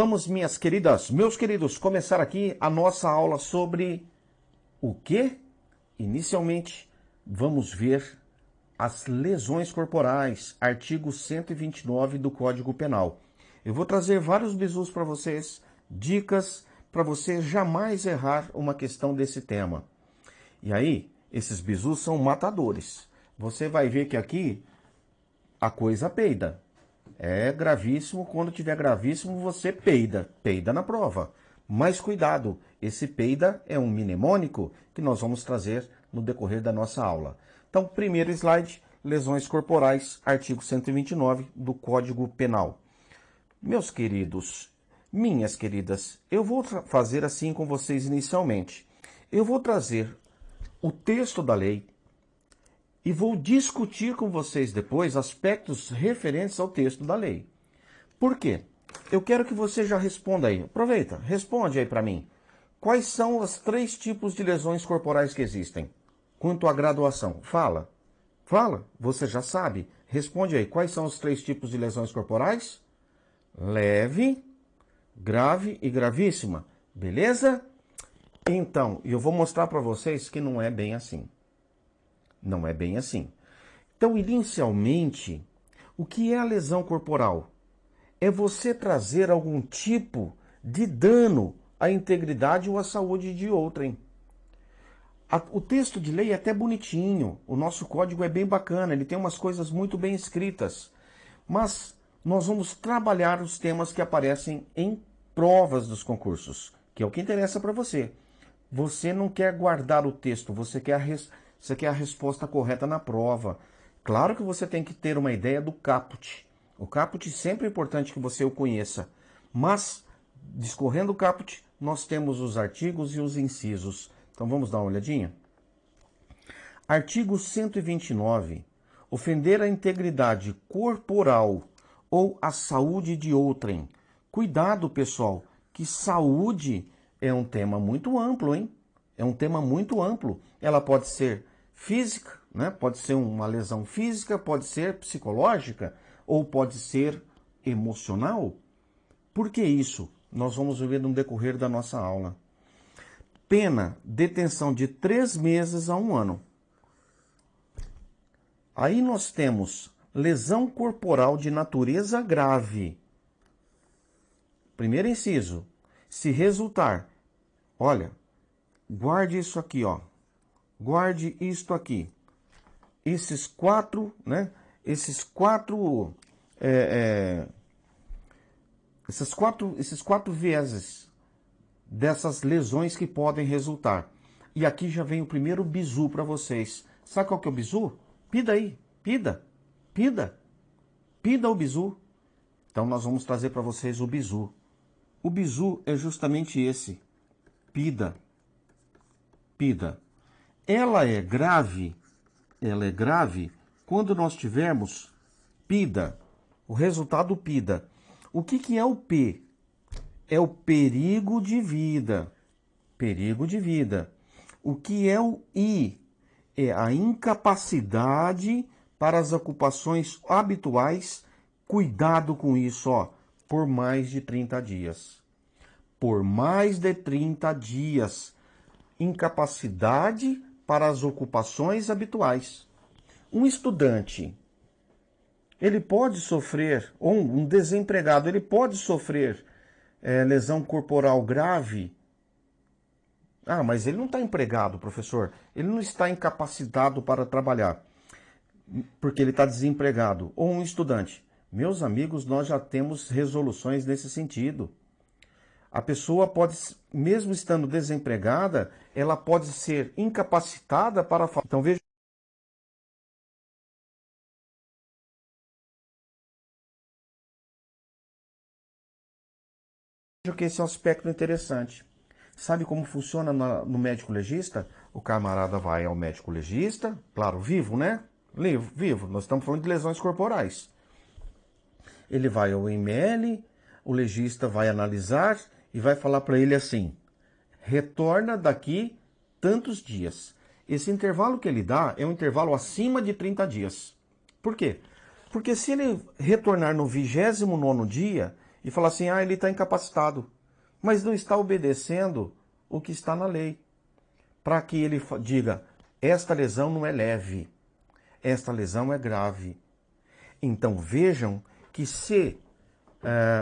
Vamos, minhas queridas, meus queridos, começar aqui a nossa aula sobre o quê? Inicialmente, vamos ver as lesões corporais, artigo 129 do Código Penal. Eu vou trazer vários bizus para vocês, dicas para você jamais errar uma questão desse tema. E aí, esses bizus são matadores. Você vai ver que aqui a coisa peida. É gravíssimo, quando tiver gravíssimo você peida. Peida na prova. Mas cuidado, esse peida é um mnemônico que nós vamos trazer no decorrer da nossa aula. Então, primeiro slide, lesões corporais, artigo 129 do Código Penal. Meus queridos, minhas queridas, eu vou fazer assim com vocês inicialmente. Eu vou trazer o texto da lei e vou discutir com vocês depois aspectos referentes ao texto da lei. Por quê? Eu quero que você já responda aí. Aproveita, responde aí para mim. Quais são os 3 tipos de lesões corporais que existem? Quanto à graduação? Fala. Fala, você já sabe. Responde aí. Quais são os 3 tipos de lesões corporais? Leve, grave e gravíssima. Beleza? Então, eu vou mostrar para vocês que não é bem assim. Não é bem assim. Então, inicialmente, o que é a lesão corporal? É você trazer algum tipo de dano à integridade ou à saúde de outrem. O texto de lei é até bonitinho, o nosso código é bem bacana, ele tem umas coisas muito bem escritas. Mas nós vamos trabalhar os temas que aparecem em provas dos concursos, que é o que interessa para você. Você não quer guardar o texto, você quer a resposta correta na prova. Claro que você tem que ter uma ideia do caput. O caput sempre é importante que você o conheça. Mas, discorrendo o caput, nós temos os artigos e os incisos. Então vamos dar uma olhadinha? Artigo 129. Ofender a integridade corporal ou a saúde de outrem. Cuidado, pessoal, que saúde é um tema muito amplo, hein? É um tema muito amplo. Ela pode ser física, né? Pode ser uma lesão física, pode ser psicológica ou pode ser emocional. Por que isso? Nós vamos ver no decorrer da nossa aula. Pena, detenção de 3 meses a 1 ano. Aí nós temos lesão corporal de natureza grave. Primeiro inciso, se resultar, olha, guarde isso aqui, ó. Guarde isto aqui. Esses 4, né? Esses quatro vieses dessas lesões que podem resultar. E aqui já vem o primeiro bizu para vocês. Sabe qual que é o bizu? Pida aí, pida, pida, pida o bizu. Então nós vamos trazer para vocês o bizu. O bizu é justamente esse, pida, pida. Ela é grave quando nós tivermos pida, o resultado pida. O que é o P? É o perigo de vida, perigo de vida. O que é o I? É a incapacidade para as ocupações habituais. Cuidado com isso, ó, por mais de 30 dias. Por mais de 30 dias. Incapacidade para as ocupações habituais. Um estudante, ele pode sofrer, ou um desempregado, ele pode sofrer lesão corporal grave. Ah, mas ele não está empregado, professor. Ele não está incapacitado para trabalhar, porque ele está desempregado. Ou um estudante. Meus amigos, nós já temos resoluções nesse sentido. A pessoa pode, mesmo estando desempregada, ela pode ser incapacitada para... Então veja que esse é um aspecto interessante. Sabe como funciona no médico legista? O camarada vai ao médico legista, claro, vivo, né? Vivo, nós estamos falando de lesões corporais. Ele vai ao IML, o legista vai analisar e vai falar para ele assim: retorna daqui tantos dias. Esse intervalo que ele dá é um intervalo acima de 30 dias. Por quê? Porque se ele retornar no 29º dia, e falar assim, ah, ele está incapacitado, mas não está obedecendo o que está na lei. Para que ele diga, esta lesão não é leve, esta lesão é grave. Então vejam que se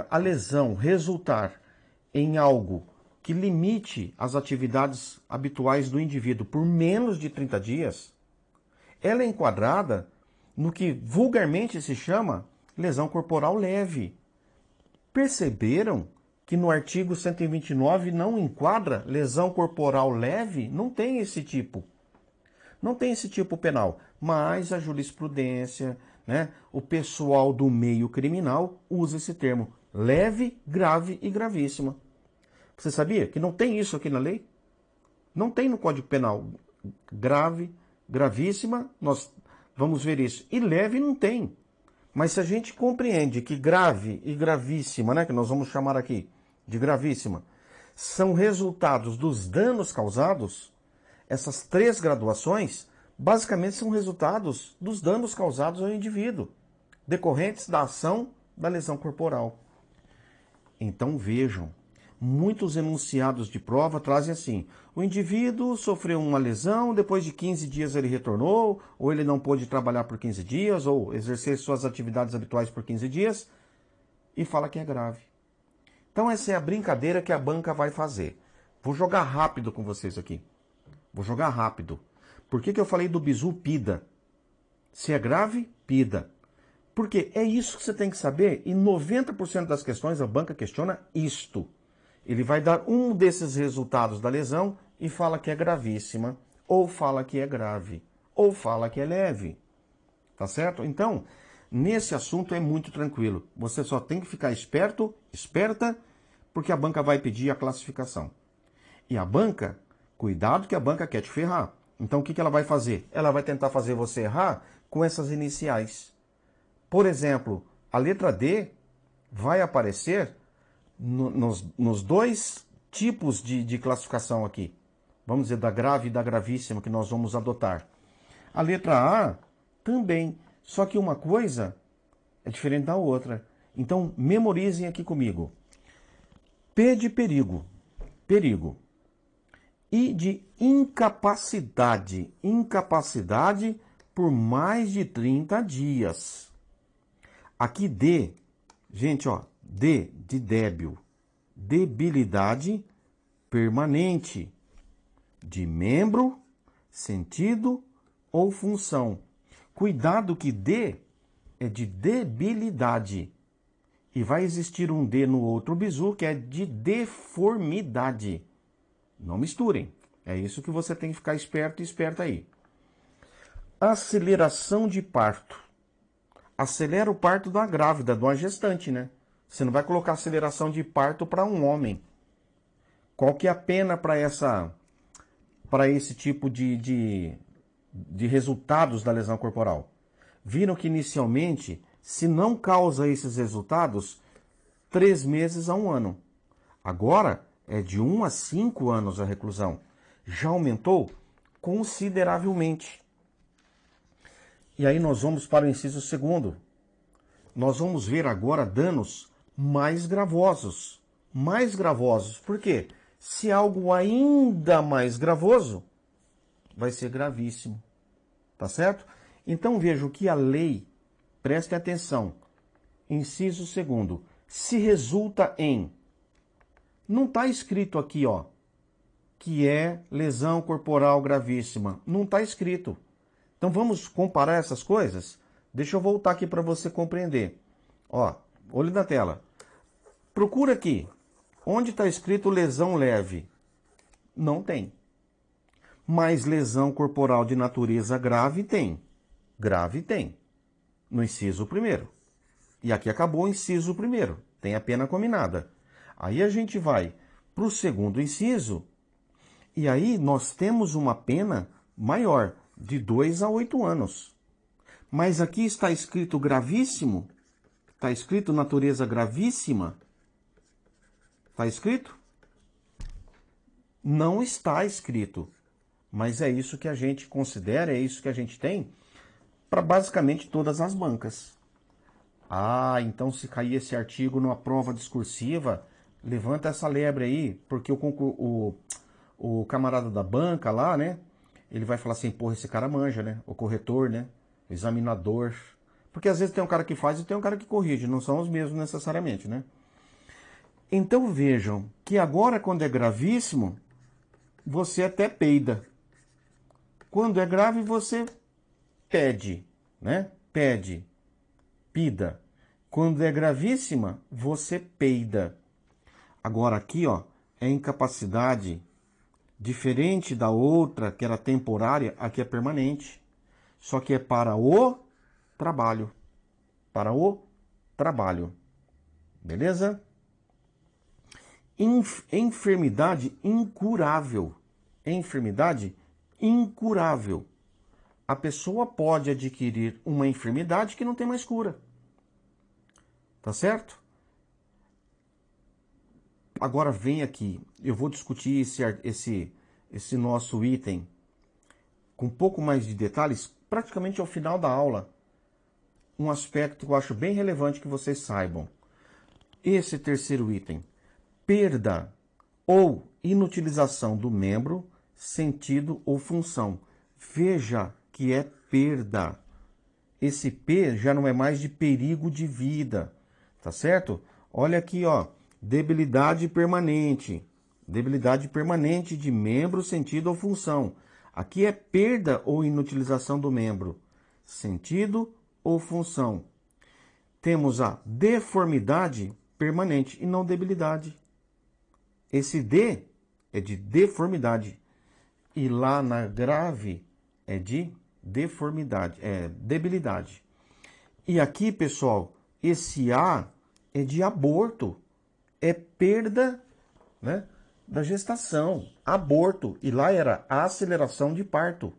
a lesão resultar em algo que limite as atividades habituais do indivíduo por menos de 30 dias, ela é enquadrada no que vulgarmente se chama lesão corporal leve. Perceberam que no artigo 129 não enquadra lesão corporal leve? Não tem esse tipo. Não tem esse tipo penal. Mas a jurisprudência, né, o pessoal do meio criminal usa esse termo. Leve, grave e gravíssima. Você sabia que não tem isso aqui na lei? Não tem no Código Penal. Grave, gravíssima, nós vamos ver isso. E leve não tem. Mas se a gente compreende que grave e gravíssima, né, que nós vamos chamar aqui de gravíssima, são resultados dos danos causados, essas três graduações basicamente são resultados dos danos causados ao indivíduo, decorrentes da ação da lesão corporal. Então vejam, muitos enunciados de prova trazem assim, o indivíduo sofreu uma lesão, depois de 15 dias ele retornou, ou ele não pôde trabalhar por 15 dias, ou exercer suas atividades habituais por 15 dias, e fala que é grave. Então essa é a brincadeira que a banca vai fazer. Vou jogar rápido com vocês aqui. Vou jogar rápido. Por que eu falei do bizu PIDA? Se é grave, PIDA. Porque é isso que você tem que saber, e 90% das questões a banca questiona isto. Ele vai dar um desses resultados da lesão e fala que é gravíssima, ou fala que é grave, ou fala que é leve. Tá certo? Então, nesse assunto é muito tranquilo. Você só tem que ficar esperto, esperta, porque a banca vai pedir a classificação. E a banca, cuidado que a banca quer te ferrar. Então o que ela vai fazer? Ela vai tentar fazer você errar com essas iniciais. Por exemplo, a letra D vai aparecer nos dois tipos de classificação aqui. Vamos dizer, da grave e da gravíssima que nós vamos adotar. A letra A também, só que uma coisa é diferente da outra. Então, memorizem aqui comigo. P de perigo, perigo. I de incapacidade, incapacidade por mais de 30 dias. Aqui D, gente, ó, D de débil, debilidade permanente de membro, sentido ou função. Cuidado que D é de debilidade. E vai existir um D no outro bizu que é de deformidade. Não misturem. É isso que você tem que ficar esperto e esperta aí. Aceleração de parto. Acelera o parto da grávida, de uma gestante, né? Você não vai colocar aceleração de parto para um homem. Qual que é a pena para esse tipo de resultados da lesão corporal? Viram que inicialmente, se não causa esses resultados, 3 meses a 1 ano. Agora é de 1 a 5 anos a reclusão. Já aumentou consideravelmente. E aí nós vamos para o inciso 2º. Nós vamos ver agora danos mais gravosos. Mais gravosos. Por quê? Se algo ainda mais gravoso, vai ser gravíssimo. Tá certo? Então veja que a lei, preste atenção, inciso 2º, se resulta em, não está escrito aqui, ó, que é lesão corporal gravíssima. Não está escrito. Então vamos comparar essas coisas? Deixa eu voltar aqui para você compreender. Ó, olho na tela. Procura aqui. Onde está escrito lesão leve? Não tem. Mas lesão corporal de natureza grave tem. Grave tem. No inciso 1º. E aqui acabou o inciso 1º. Tem a pena combinada. Aí a gente vai para o 2º inciso. E aí nós temos uma pena maior, de 2 a 8 anos. Mas aqui está escrito gravíssimo. Está escrito natureza gravíssima. Está escrito? Não está escrito. Mas é isso que a gente considera, é isso que a gente tem para basicamente todas as bancas. Ah, então se cair esse artigo numa prova discursiva, levanta essa lebre aí, porque o camarada da banca lá, né? Ele vai falar assim, porra, esse cara manja, né? O corretor, né? O examinador. Porque às vezes tem um cara que faz e tem um cara que corrige, não são os mesmos necessariamente, né? Então vejam que agora, quando é gravíssimo, você até peida. Quando é grave, você pede, né? Pede, pida. Quando é gravíssima, você peida. Agora aqui, ó, é incapacidade diferente da outra, que era temporária, aqui é permanente. Só que é para o trabalho. Para o trabalho. Beleza? Enfermidade incurável. Enfermidade incurável. A pessoa pode adquirir uma enfermidade que não tem mais cura. Tá certo? Agora vem aqui, eu vou discutir esse nosso item com um pouco mais de detalhes, praticamente ao final da aula. Um aspecto que eu acho bem relevante que vocês saibam. Esse terceiro item, perda ou inutilização do membro, sentido ou função. Veja que é perda. Esse P já não é mais de perigo de vida, tá certo? Olha aqui, ó, debilidade permanente. Debilidade permanente de membro, sentido ou função. Aqui é perda ou inutilização do membro, sentido ou função. Temos a deformidade permanente e não debilidade. Esse D é de deformidade. E lá na grave é de deformidade, é debilidade. E aqui, pessoal, esse A é de aborto. É perda, né, da gestação. Aborto. E lá era aceleração de parto.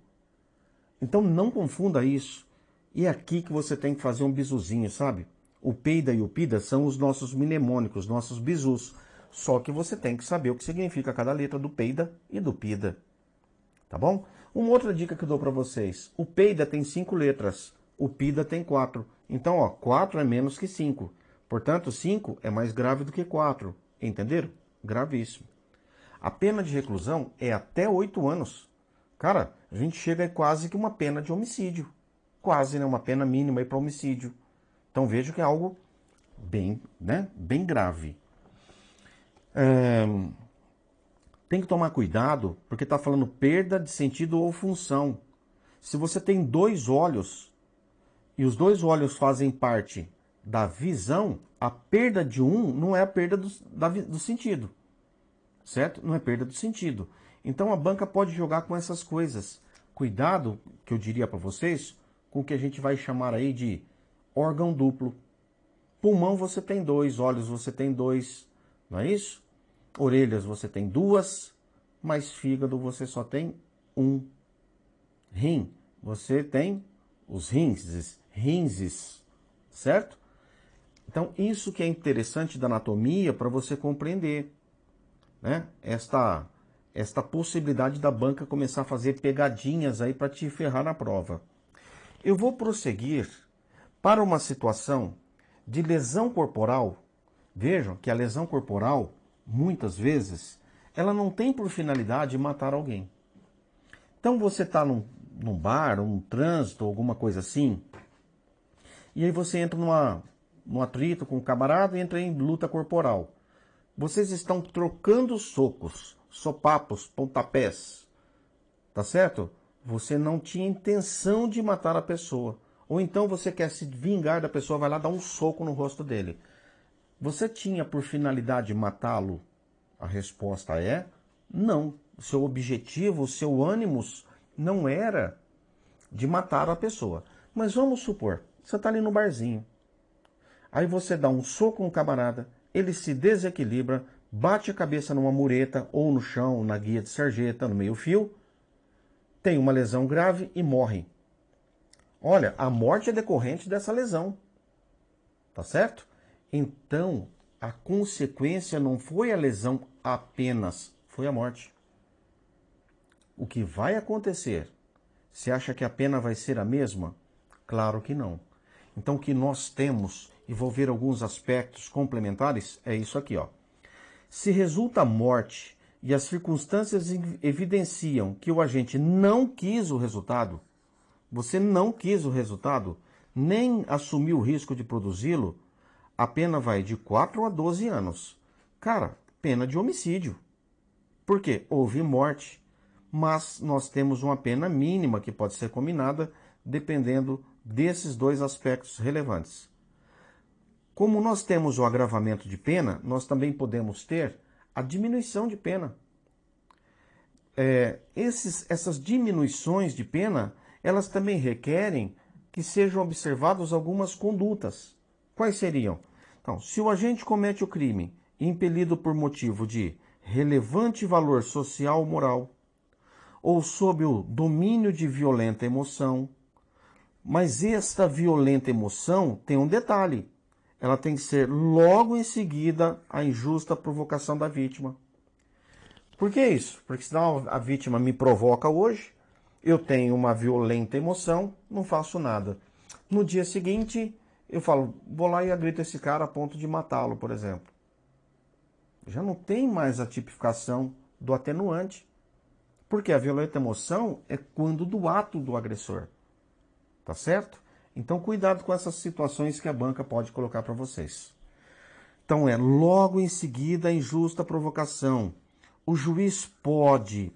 Então não confunda isso. E é aqui que você tem que fazer um bisuzinho, sabe? O peida e o pida são os nossos mnemônicos, nossos bisus. Só que você tem que saber o que significa cada letra do peida e do pida. Tá bom? Uma outra dica que eu dou para vocês. O peida tem 5 letras. O pida tem 4. Então, ó, 4 é menos que 5. Portanto, 5 é mais grave do que 4. Entenderam? Gravíssimo. A pena de reclusão é até 8 anos. Cara, a gente chega a quase que uma pena de homicídio. Quase, né? Uma pena mínima para homicídio. Então veja que é algo bem, né? Bem grave. Tem que tomar cuidado, porque está falando perda de sentido ou função. Se você tem 2 olhos, e os 2 olhos fazem parte da visão, a perda de um não é a perda do sentido. Certo? Não é perda do sentido. Então a banca pode jogar com essas coisas. Cuidado, que eu diria para vocês, com o que a gente vai chamar aí de órgão duplo. Pulmão você tem 2, olhos você tem 2, não é isso? Orelhas você tem 2, mas fígado você só tem 1. Rim, você tem os rinses, certo? Então isso que é interessante da anatomia para você compreender, né? Esta possibilidade da banca começar a fazer pegadinhas aí para te ferrar na prova. Eu vou prosseguir para uma situação de lesão corporal. Vejam que a lesão corporal, muitas vezes, ela não tem por finalidade matar alguém. Então você está num bar, num trânsito, alguma coisa assim, e aí você entra num atrito com um camarada e entra em luta corporal. Vocês estão trocando socos, sopapos, pontapés, tá certo? Você não tinha intenção de matar a pessoa. Ou então você quer se vingar da pessoa, vai lá dar um soco no rosto dele. Você tinha por finalidade matá-lo? A resposta é não. O seu objetivo, o seu ânimos não era de matar a pessoa. Mas vamos supor, você está ali no barzinho. Aí você dá um soco no camarada, ele se desequilibra, bate a cabeça numa mureta ou no chão, na guia de sarjeta, no meio-fio, tem uma lesão grave e morre. Olha, a morte é decorrente dessa lesão. Tá certo? Então, a consequência não foi a lesão apenas, foi a morte. O que vai acontecer? Você acha que a pena vai ser a mesma? Claro que não. Então, o que nós temos e vou ver alguns aspectos complementares, é isso aqui, ó. Se resulta morte e as circunstâncias evidenciam que o agente não quis o resultado, você não quis o resultado, nem assumiu o risco de produzi-lo, a pena vai de 4 a 12 anos. Cara, pena de homicídio. Por quê? Houve morte, mas nós temos uma pena mínima que pode ser combinada dependendo desses dois aspectos relevantes. Como nós temos o agravamento de pena, nós também podemos ter a diminuição de pena. Essas diminuições de pena, elas também requerem que sejam observadas algumas condutas. Quais seriam? Então, se o agente comete o crime impelido por motivo de relevante valor social ou moral, ou sob o domínio de violenta emoção, mas esta violenta emoção tem um detalhe, ela tem que ser logo em seguida à injusta provocação da vítima. Por que isso? Porque senão a vítima me provoca hoje, eu tenho uma violenta emoção, não faço nada. No dia seguinte, eu falo, vou lá e agrito esse cara a ponto de matá-lo, por exemplo. Já não tem mais a tipificação do atenuante. Porque a violenta emoção é quando do ato do agressor. Tá certo? Então, cuidado com essas situações que a banca pode colocar para vocês. Então, logo em seguida a injusta provocação. O juiz pode,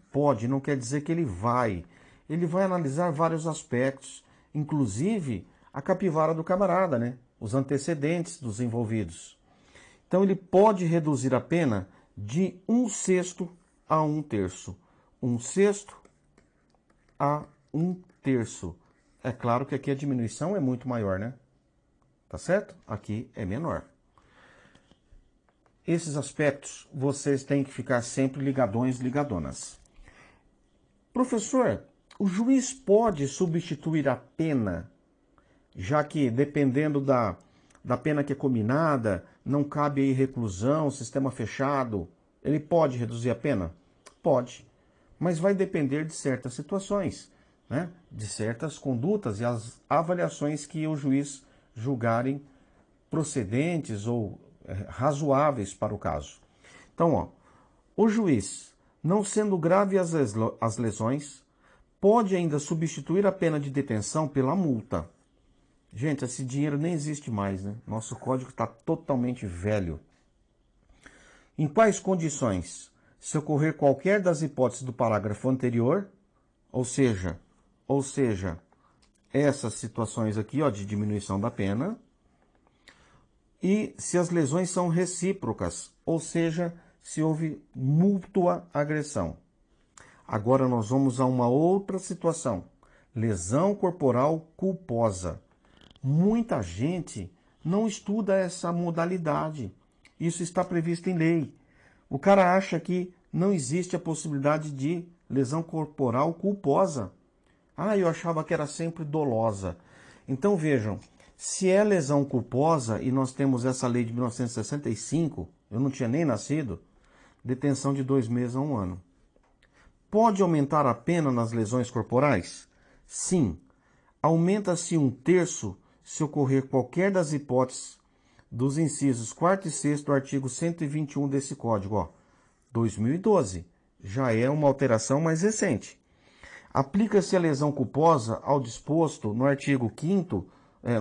não quer dizer que ele vai. Ele vai analisar vários aspectos, inclusive a capivara do camarada, né? Os antecedentes dos envolvidos. Então, ele pode reduzir a pena de 1/6 a 1/3. 1/6 a 1/3. É claro que aqui a diminuição é muito maior, né? Tá certo? Aqui é menor. Esses aspectos vocês têm que ficar sempre ligadões, ligadonas. Professor, o juiz pode substituir a pena, já que dependendo da pena que é combinada, não cabe aí reclusão, sistema fechado, ele pode reduzir a pena? Pode, mas vai depender de certas situações, né? De certas condutas e as avaliações que o juiz julgarem procedentes ou razoáveis para o caso. Então, ó, o juiz, não sendo grave as lesões, pode ainda substituir a pena de detenção pela multa. Gente, esse dinheiro nem existe mais, né? Nosso código está totalmente velho. Em quais condições? Se ocorrer qualquer das hipóteses do parágrafo anterior, ou seja, essas situações aqui, ó, de diminuição da pena, e se as lesões são recíprocas, ou seja, se houve mútua agressão. Agora nós vamos a uma outra situação, lesão corporal culposa. Muita gente não estuda essa modalidade. Isso está previsto em lei. O cara acha que não existe a possibilidade de lesão corporal culposa. Ah, eu achava que era sempre dolosa. Então vejam, se é lesão culposa e nós temos essa lei de 1965, eu não tinha nem nascido, detenção de 2 meses a 1 ano. Pode aumentar a pena nas lesões corporais? Sim. Aumenta-se 1/3 se ocorrer qualquer das hipóteses dos incisos 4º e 6º do artigo 121 desse código, ó, 2012. Já é uma alteração mais recente. Aplica-se a lesão culposa ao disposto no artigo 5º,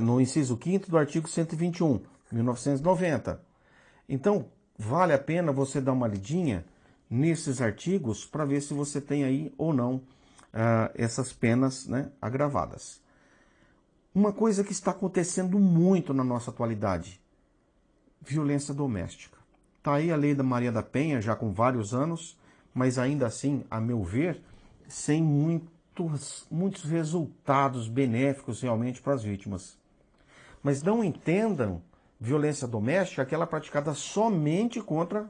no inciso 5º do artigo 121, 1990. Então, vale a pena você dar uma lidinha nesses artigos para ver se você tem aí ou não essas penas, né, agravadas. Uma coisa que está acontecendo muito na nossa atualidade, violência doméstica. Está aí a lei da Maria da Penha, já com vários anos, mas ainda assim, a meu ver, sem muitos resultados benéficos realmente para as vítimas. Mas não entendam violência doméstica aquela praticada somente contra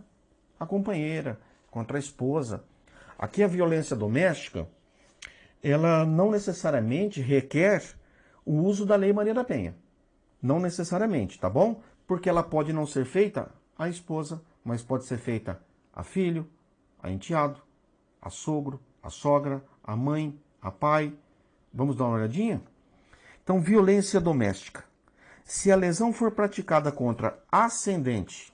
a companheira, contra a esposa. Aqui a violência doméstica, ela não necessariamente requer o uso da Lei Maria da Penha. Não necessariamente, tá bom? Porque ela pode não ser feita à esposa, mas pode ser feita a filho, a enteado, a sogro, a sogra, a mãe, a pai. Vamos dar uma olhadinha? Então, violência doméstica. Se a lesão for praticada contra ascendente,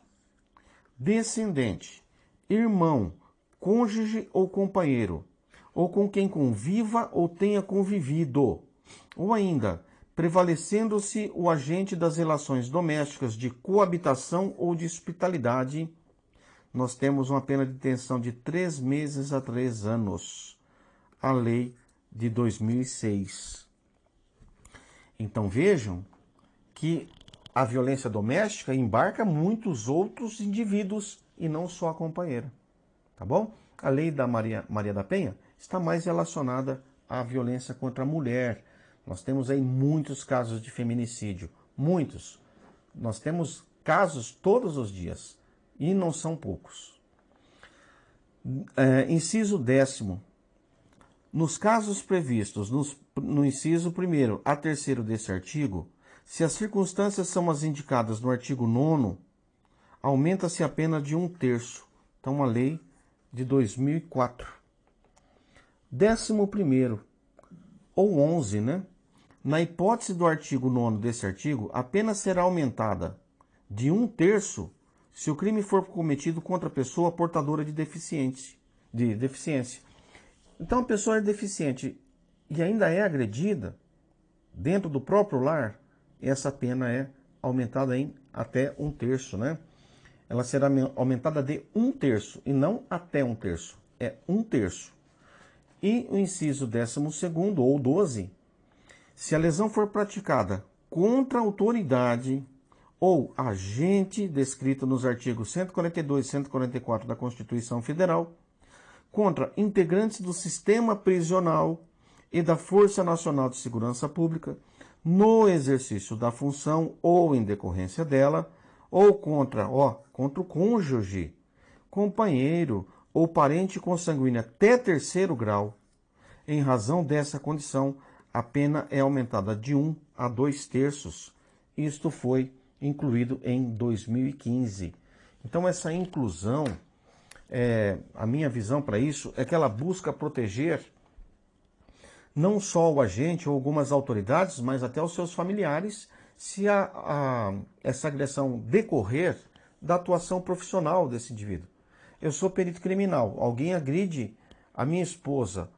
descendente, irmão, cônjuge ou companheiro, ou com quem conviva ou tenha convivido, ou ainda prevalecendo-se o agente das relações domésticas de coabitação ou de hospitalidade, nós temos uma pena de detenção de 3 meses a 3 anos. A lei de 2006. Então vejam que a violência doméstica embarca muitos outros indivíduos e não só a companheira. Tá bom? A lei da Maria da Penha está mais relacionada à violência contra a mulher. Nós temos aí muitos casos de feminicídio. Muitos. Nós temos casos todos os dias. E não são poucos. Inciso 10º. Nos casos previstos no inciso 1º a 3º desse artigo, se as circunstâncias são as indicadas no artigo 9º, aumenta-se a pena de 1/3. Então, a lei de 2004. 11º, ou 11, né? Na hipótese do artigo 9º desse artigo, a pena será aumentada de 1/3 se o crime for cometido contra a pessoa portadora de deficiência. Então, a pessoa é deficiente e ainda é agredida dentro do próprio lar, essa pena é aumentada em até 1/3, né? Ela será aumentada de 1/3 e não até 1/3, é 1/3. E o inciso 12º, ou 12, se a lesão for praticada contra a autoridade ou agente descrito nos artigos 142 e 144 da Constituição Federal, contra integrantes do sistema prisional e da Força Nacional de Segurança Pública, no exercício da função ou em decorrência dela, ou contra o cônjuge, companheiro ou parente consanguíneo até 3º grau, em razão dessa condição, a pena é aumentada de 1 a 2/3. Isto foi incluído em 2015. Então, essa inclusão, a minha visão para isso é que ela busca proteger não só o agente ou algumas autoridades, mas até os seus familiares, se essa agressão decorrer da atuação profissional desse indivíduo. Eu sou perito criminal, alguém agride a minha esposa,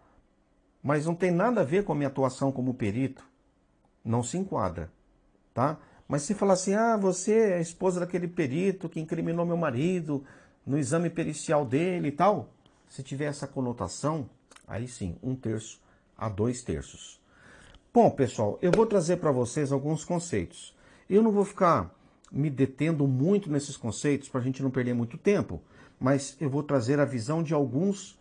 mas não tem nada a ver com a minha atuação como perito, não se enquadra, tá? Mas se falar assim, você é a esposa daquele perito que incriminou meu marido no exame pericial dele e tal, se tiver essa conotação, aí sim, 1/3 a 2/3. Bom, pessoal, eu vou trazer para vocês alguns conceitos. Eu não vou ficar me detendo muito nesses conceitos para a gente não perder muito tempo, mas eu vou trazer a visão de alguns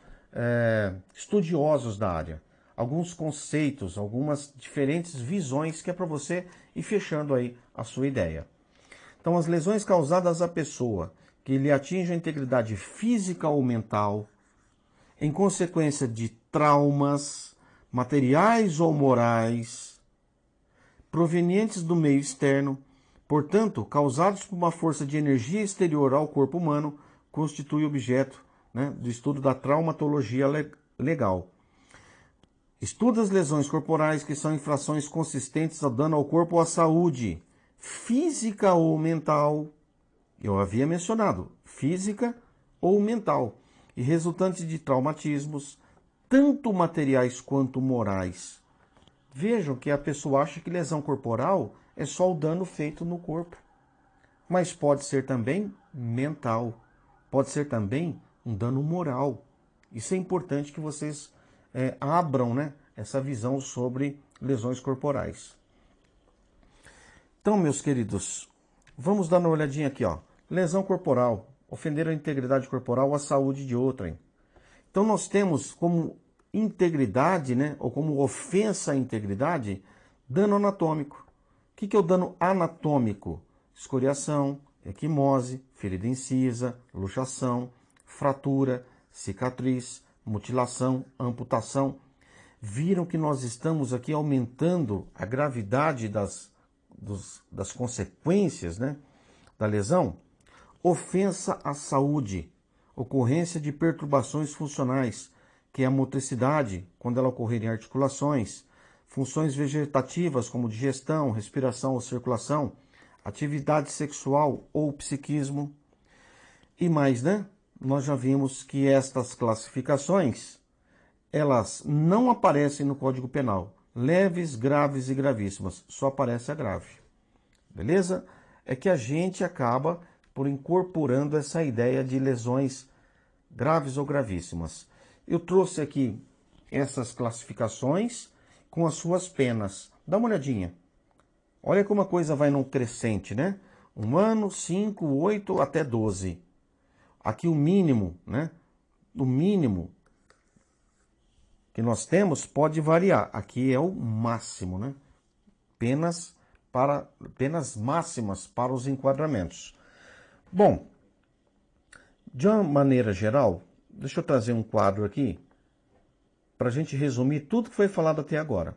estudiosos da área, alguns conceitos, algumas diferentes visões que é para você ir fechando aí a sua ideia. Então, as lesões causadas à pessoa que lhe atinjam a integridade física ou mental, em consequência de traumas, materiais ou morais, provenientes do meio externo, portanto, causados por uma força de energia exterior ao corpo humano, constitui objeto, né, do estudo da traumatologia legal. Estuda as lesões corporais que são infrações consistentes ao dano ao corpo ou à saúde, física ou mental, eu havia mencionado, física ou mental, e resultantes de traumatismos, tanto materiais quanto morais. Vejam que a pessoa acha que lesão corporal é só o dano feito no corpo, mas pode ser também mental, pode ser também um dano moral. Isso é importante que vocês abram, né, essa visão sobre lesões corporais. Então, meus queridos, vamos dar uma olhadinha aqui, ó. Lesão corporal, ofender a integridade corporal ou a saúde de outrem. Então, nós temos como integridade, né, ou como ofensa à integridade, dano anatômico. O que é o dano anatômico? Escoriação, equimose, ferida incisa, luxação, fratura, cicatriz, mutilação, amputação. Viram que nós estamos aqui aumentando a gravidade das consequências, né, da lesão? Ofensa à saúde, ocorrência de perturbações funcionais, que é a motricidade, quando ela ocorrer em articulações, funções vegetativas como digestão, respiração ou circulação, atividade sexual ou psiquismo. E mais, né? Nós já vimos que estas classificações, elas não aparecem no Código Penal. Leves, graves e gravíssimas. Só aparece a grave. Beleza? É que a gente acaba por incorporando essa ideia de lesões graves ou gravíssimas. Eu trouxe aqui essas classificações com as suas penas. Dá uma olhadinha. Olha como a coisa vai num crescente, né? 1 ano, 5, 8 até 12. Aqui o mínimo, né? O mínimo que nós temos pode variar. Aqui é o máximo, né? Penas máximas para os enquadramentos. Bom, de uma maneira geral, deixa eu trazer um quadro aqui para a gente resumir tudo que foi falado até agora.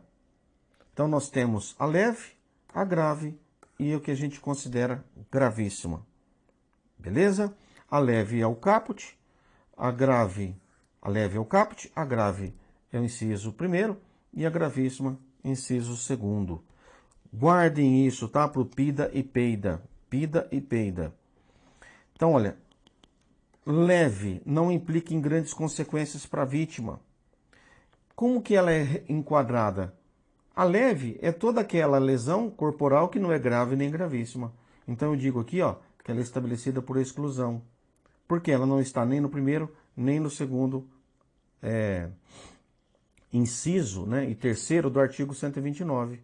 Então nós temos a leve, a grave e o que a gente considera gravíssima. Beleza? A leve é o caput, a leve é o caput, a grave é o inciso primeiro e a gravíssima, inciso segundo. Guardem isso, tá? Para o PIDA e PEIDA. PIDA e PEIDA. Então, olha, leve não implica em grandes consequências para a vítima. Como que ela é enquadrada? A leve é toda aquela lesão corporal que não é grave nem gravíssima. Então eu digo aqui, ó, que ela é estabelecida por exclusão. Porque ela não está nem no primeiro, nem no segundo inciso, né, e terceiro do artigo 129.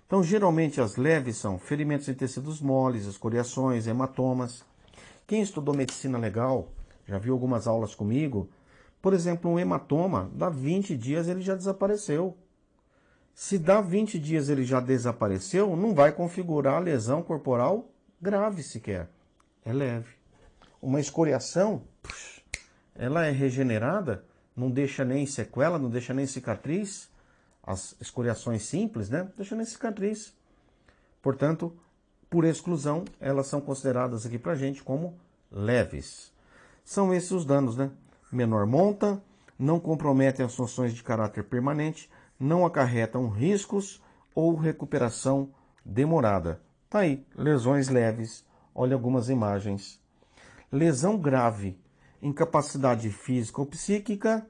Então, geralmente as leves são ferimentos em tecidos moles, escoriações, hematomas. Quem estudou medicina legal, já viu algumas aulas comigo, por exemplo, um hematoma, dá 20 dias ele já desapareceu. Se dá 20 dias ele já desapareceu, não vai configurar lesão corporal grave sequer. É leve. Uma escoriação, ela é regenerada, não deixa nem sequela, não deixa nem cicatriz. As escoriações simples, né? Não deixa nem cicatriz. Portanto, por exclusão, elas são consideradas aqui pra gente como leves. São esses os danos, né? Menor monta, não comprometem as funções de caráter permanente, não acarretam riscos ou recuperação demorada. Tá aí, lesões leves. Olha algumas imagens. Lesão grave, incapacidade física ou psíquica,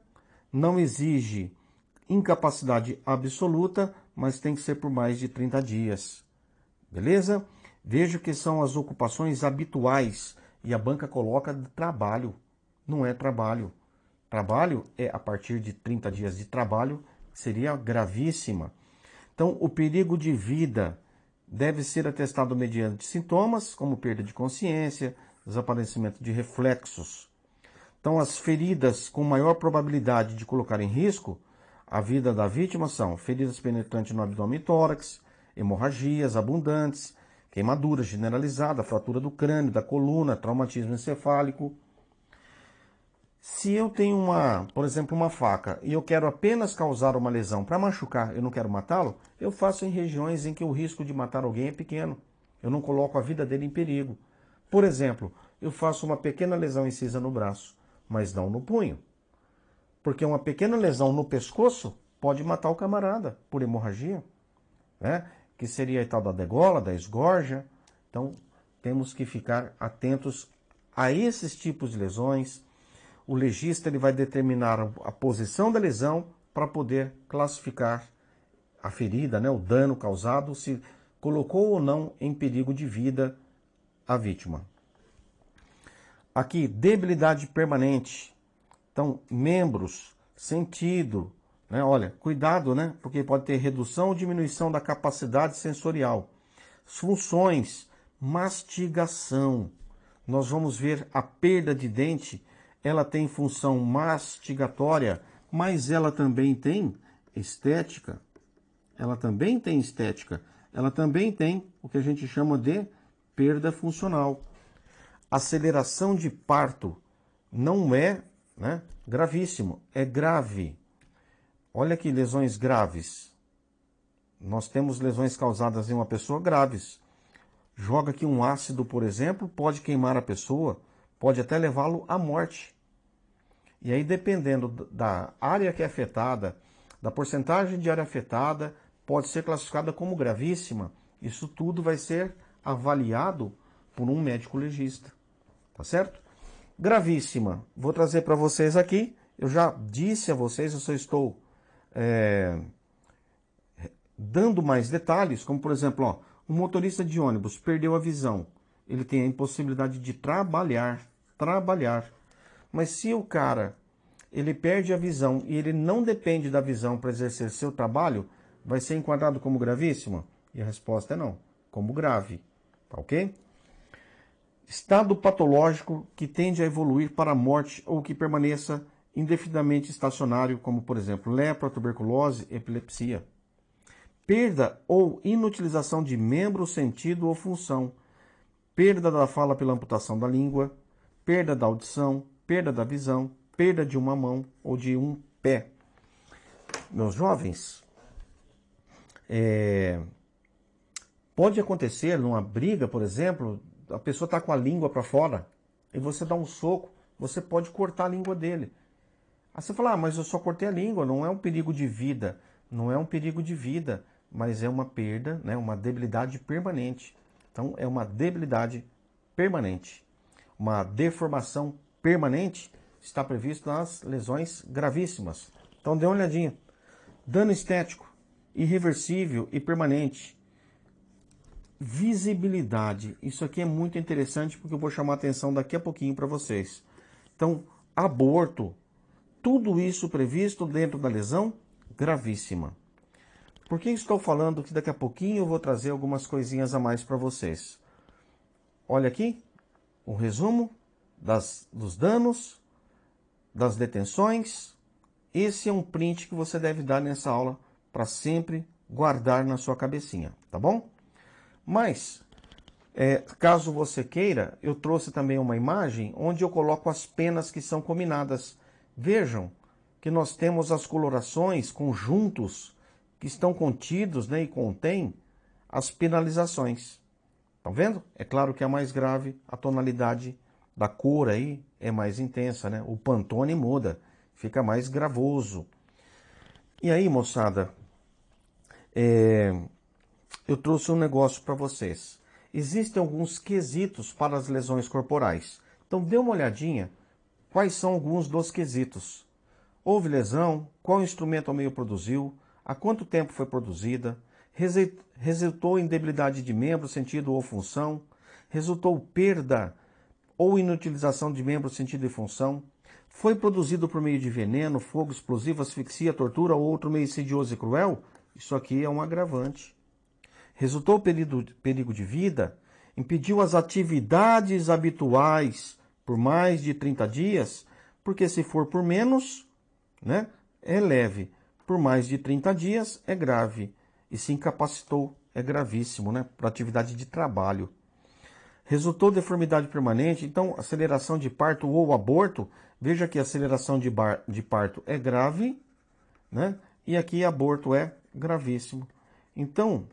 não exige incapacidade absoluta, mas tem que ser por mais de 30 dias. Beleza? Veja que são as ocupações habituais e a banca coloca de trabalho. Não é trabalho. Trabalho é a partir de 30 dias de trabalho, seria gravíssima. Então, o perigo de vida deve ser atestado mediante sintomas, como perda de consciência, desaparecimento de reflexos. Então, as feridas com maior probabilidade de colocar em risco a vida da vítima são feridas penetrantes no abdômen e tórax, hemorragias abundantes, queimadura generalizada, fratura do crânio, da coluna, traumatismo encefálico. Se eu tenho por exemplo, uma faca e eu quero apenas causar uma lesão para machucar, eu não quero matá-lo, eu faço em regiões em que o risco de matar alguém é pequeno. Eu não coloco a vida dele em perigo. Por exemplo, eu faço uma pequena lesão incisa no braço, mas não no punho. Porque uma pequena lesão no pescoço pode matar o camarada por hemorragia, né? Que seria a tal da degola, da esgorja. Então, temos que ficar atentos a esses tipos de lesões. O legista ele vai determinar a posição da lesão para poder classificar a ferida, né? O dano causado, se colocou ou não em perigo de vida a vítima. Aqui, debilidade permanente. Então, membros, sentido, né? Olha, cuidado, né? Porque pode ter redução ou diminuição da capacidade sensorial. Funções, mastigação. Nós vamos ver a perda de dente, ela tem função mastigatória, mas ela também tem estética. Ela também tem estética. Ela também tem o que a gente chama de perda funcional. Aceleração de parto não é, né, gravíssimo, é grave. Olha aqui, lesões graves. Nós temos lesões causadas em uma pessoa graves. Joga aqui um ácido, por exemplo, pode queimar a pessoa, pode até levá-lo à morte. E aí, dependendo da área que é afetada, da porcentagem de área afetada, pode ser classificada como gravíssima. Isso tudo vai ser avaliado por um médico legista, tá certo? Gravíssima, vou trazer para vocês aqui. Eu já disse a vocês, eu só estou dando mais detalhes, como por exemplo, ó, um motorista de ônibus perdeu a visão. Ele tem a impossibilidade de trabalhar. Mas se o cara, ele perde a visão e ele não depende da visão para exercer seu trabalho, vai ser enquadrado como gravíssimo? E a resposta é não, como grave, tá ok? Estado patológico que tende a evoluir para a morte ou que permaneça indefinidamente estacionário, como por exemplo, lepra, tuberculose, epilepsia. Perda ou inutilização de membro, sentido ou função. Perda da fala pela amputação da língua, perda da audição, perda da visão, perda de uma mão ou de um pé. Meus jovens, pode acontecer numa briga, por exemplo, a pessoa está com a língua para fora e você dá um soco, você pode cortar a língua dele. Aí você fala, mas eu só cortei a língua, não é um perigo de vida. Não é um perigo de vida, mas é uma perda, né, uma debilidade permanente. Então, é uma debilidade permanente. Uma deformação permanente está previsto nas lesões gravíssimas. Então, dê uma olhadinha. Dano estético, irreversível e permanente. Visibilidade. Isso aqui é muito interessante porque eu vou chamar a atenção daqui a pouquinho para vocês. Então, aborto. Tudo isso previsto dentro da lesão gravíssima. Por que estou falando que daqui a pouquinho eu vou trazer algumas coisinhas a mais para vocês? Olha aqui, o resumo dos danos, das detenções. Esse é um print que você deve dar nessa aula para sempre guardar na sua cabecinha, tá bom? Mas, caso você queira, eu trouxe também uma imagem onde eu coloco as penas que são cominadas. Vejam que nós temos as colorações, conjuntos, que estão contidos, né, e contém as penalizações. Estão vendo? É claro que é mais grave, a tonalidade da cor aí é mais intensa, né? O Pantone muda, fica mais gravoso. E aí, moçada, eu trouxe um negócio para vocês. Existem alguns quesitos para as lesões corporais. Então, dê uma olhadinha quais são alguns dos quesitos. Houve lesão? Qual instrumento ao meio produziu? Há quanto tempo foi produzida? Resultou em debilidade de membro, sentido ou função? Resultou perda ou inutilização de membro, sentido e função? Foi produzido por meio de veneno, fogo, explosivo, asfixia, tortura ou outro meio insidioso e cruel? Isso aqui é um agravante. Resultou perigo de vida? Impediu as atividades habituais por mais de 30 dias? Porque se for por menos, né, é leve. Por mais de 30 dias é grave. E se incapacitou, é gravíssimo, né, para atividade de trabalho. Resultou deformidade permanente, então aceleração de parto ou aborto. Veja que a aceleração de parto é grave, né, e aqui aborto é gravíssimo. Então,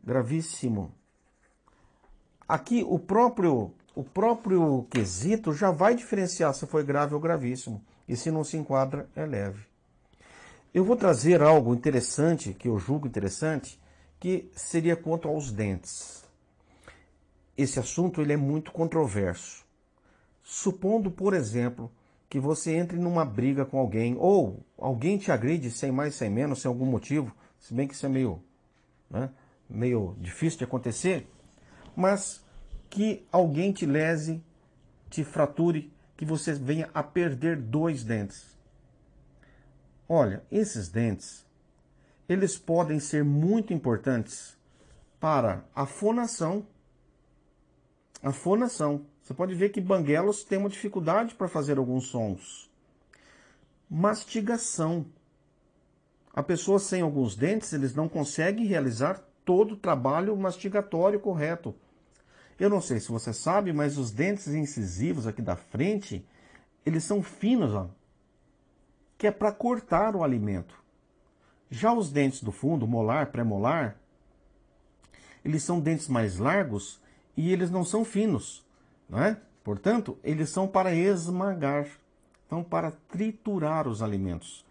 gravíssimo. Aqui o próprio quesito já vai diferenciar se foi grave ou gravíssimo. E se não se enquadra, é leve. Eu vou trazer algo interessante, que eu julgo interessante, que seria quanto aos dentes. Esse assunto ele é muito controverso. Supondo, por exemplo, que você entre numa briga com alguém, ou alguém te agride sem mais, sem menos, sem algum motivo, se bem que isso é meio difícil de acontecer, mas que alguém te lese, te frature, que você venha a perder 2 dentes. Olha, esses dentes, eles podem ser muito importantes para a fonação. A fonação. Você pode ver que banguelos têm uma dificuldade para fazer alguns sons. Mastigação. A pessoa sem alguns dentes, eles não conseguem realizar todo o trabalho mastigatório correto. Eu não sei se você sabe, mas os dentes incisivos aqui da frente, eles são finos, ó, que é para cortar o alimento. Já os dentes do fundo, molar, pré-molar, eles são dentes mais largos e eles não são finos, não é? Portanto, eles são para esmagar, então para triturar os alimentos.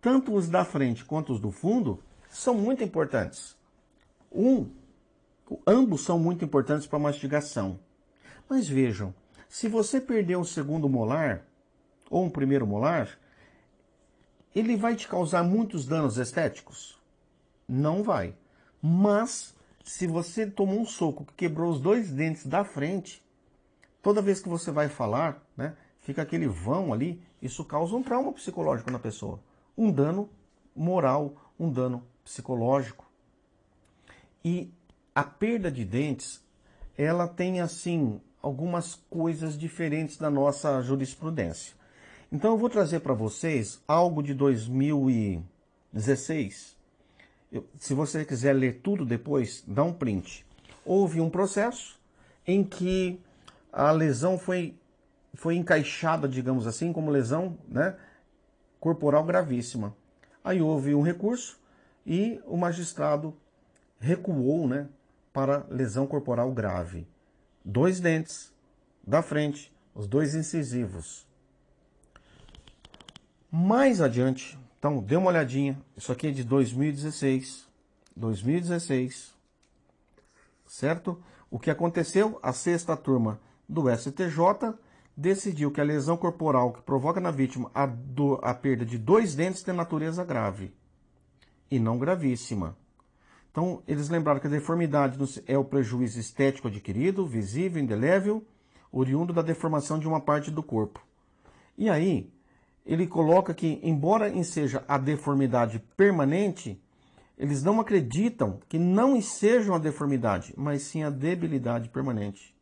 Tanto os da frente quanto os do fundo, são muito importantes. Ambos são muito importantes para a mastigação. Mas vejam, se você perder um segundo molar ou um primeiro molar, ele vai te causar muitos danos estéticos? Não vai. Mas, se você tomou um soco que quebrou os 2 dentes da frente, toda vez que você vai falar, né, fica aquele vão ali, isso causa um trauma psicológico na pessoa. Um dano moral, um dano psicológico. E a perda de dentes, ela tem, assim, algumas coisas diferentes da nossa jurisprudência. Então eu vou trazer para vocês algo de 2016. Se você quiser ler tudo depois, dá um print. Houve um processo em que a lesão foi encaixada, digamos assim, como lesão, né, corporal gravíssima. Aí houve um recurso e o magistrado recuou, né, para lesão corporal grave. 2 dentes da frente, os 2 incisivos. Mais adiante, então dê uma olhadinha, isso aqui é de 2016, certo? O que aconteceu? A 6ª turma do STJ decidiu que a lesão corporal que provoca na vítima a perda de 2 dentes tem natureza grave e não gravíssima. Então, eles lembraram que a deformidade é o prejuízo estético adquirido, visível, indelével, oriundo da deformação de uma parte do corpo. E aí, ele coloca que, embora seja a deformidade permanente, eles não acreditam que não seja uma deformidade, mas sim a debilidade permanente,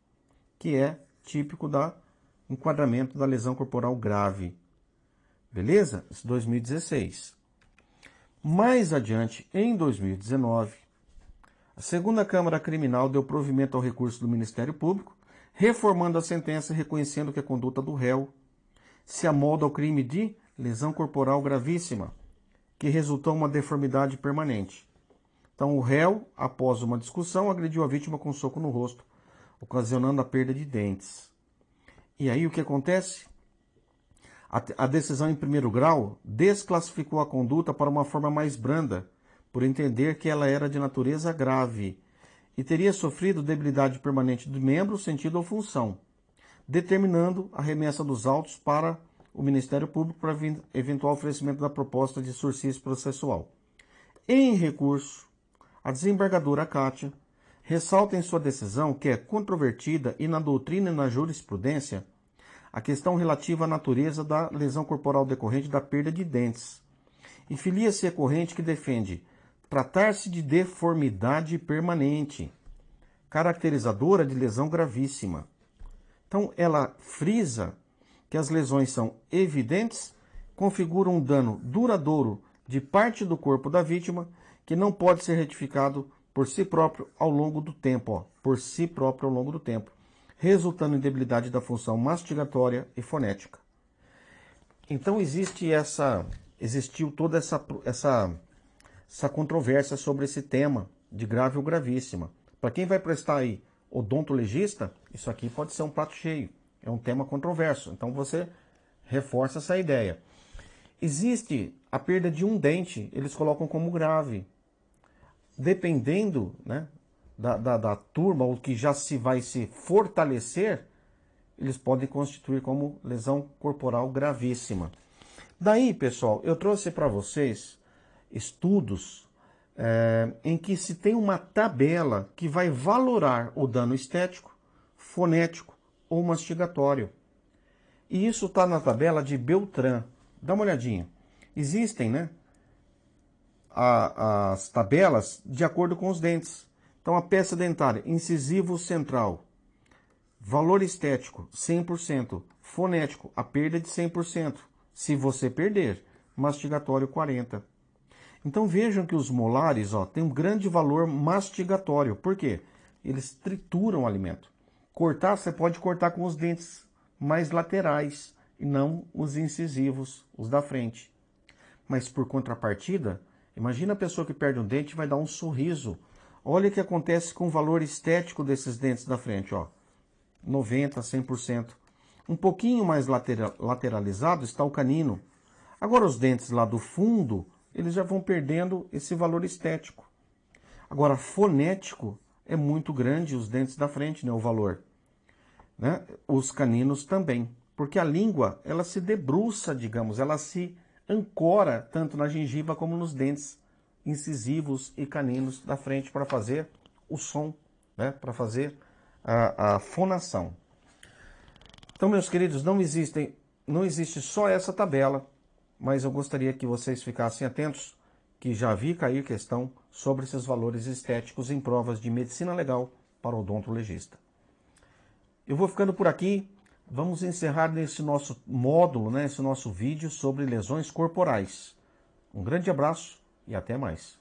que é típico do enquadramento da lesão corporal grave. Beleza? Isso 2016. Mais adiante, em 2019, a 2ª Câmara Criminal deu provimento ao recurso do Ministério Público, reformando a sentença e reconhecendo que a conduta do réu se amolda ao crime de lesão corporal gravíssima, que resultou em uma deformidade permanente. Então, o réu, após uma discussão, agrediu a vítima com um soco no rosto, ocasionando a perda de dentes. E aí o que acontece? A decisão em primeiro grau desclassificou a conduta para uma forma mais branda, por entender que ela era de natureza grave e teria sofrido debilidade permanente do membro, sentido ou função, determinando a remessa dos autos para o Ministério Público para eventual oferecimento da proposta de sursis processual. Em recurso, a desembargadora Kátia ressalta em sua decisão que é controvertida e na doutrina e na jurisprudência a questão relativa à natureza da lesão corporal decorrente da perda de dentes, e filia-se a corrente que defende tratar-se de deformidade permanente, caracterizadora de lesão gravíssima. Então, ela frisa que as lesões são evidentes, configuram um dano duradouro de parte do corpo da vítima que não pode ser retificado por si próprio ao longo do tempo, resultando em debilidade da função mastigatória e fonética. Então existiu toda essa controvérsia sobre esse tema de grave ou gravíssima. Para quem vai prestar aí odontologista, isso aqui pode ser um prato cheio. É um tema controverso. Então você reforça essa ideia. Existe a perda de um dente, eles colocam como grave. Dependendo, né, da turma, ou que já vai se fortalecer, eles podem constituir como lesão corporal gravíssima. Daí, pessoal, eu trouxe para vocês estudos em que se tem uma tabela que vai valorar o dano estético, fonético ou mastigatório. E isso está na tabela de Beltrán. Dá uma olhadinha. Existem, né, as tabelas de acordo com os dentes. Então, a peça dentária, incisivo central, valor estético, 100%. Fonético, a perda de 100%. Se você perder, mastigatório, 40%. Então, vejam que os molares têm um grande valor mastigatório. Por quê? Eles trituram o alimento. Cortar, você pode cortar com os dentes mais laterais e não os incisivos, os da frente. Mas, por contrapartida, imagina a pessoa que perde um dente e vai dar um sorriso. Olha o que acontece com o valor estético desses dentes da frente, 90%, 100%. Um pouquinho mais lateralizado está o canino. Agora os dentes lá do fundo, eles já vão perdendo esse valor estético. Agora, fonético é muito grande, os dentes da frente, né, o valor. Né? Os caninos também, porque a língua, ela se debruça, digamos, ela se ancora tanto na gengiva como nos dentes incisivos e caninos da frente para fazer o som, né? Para fazer a fonação. Então, meus queridos, não existe só essa tabela, mas eu gostaria que vocês ficassem atentos, que já vi cair questão sobre esses valores estéticos em provas de medicina legal para odontologista. Eu vou ficando por aqui. Vamos encerrar nesse nosso módulo, né, esse nosso vídeo sobre lesões corporais. Um grande abraço e até mais.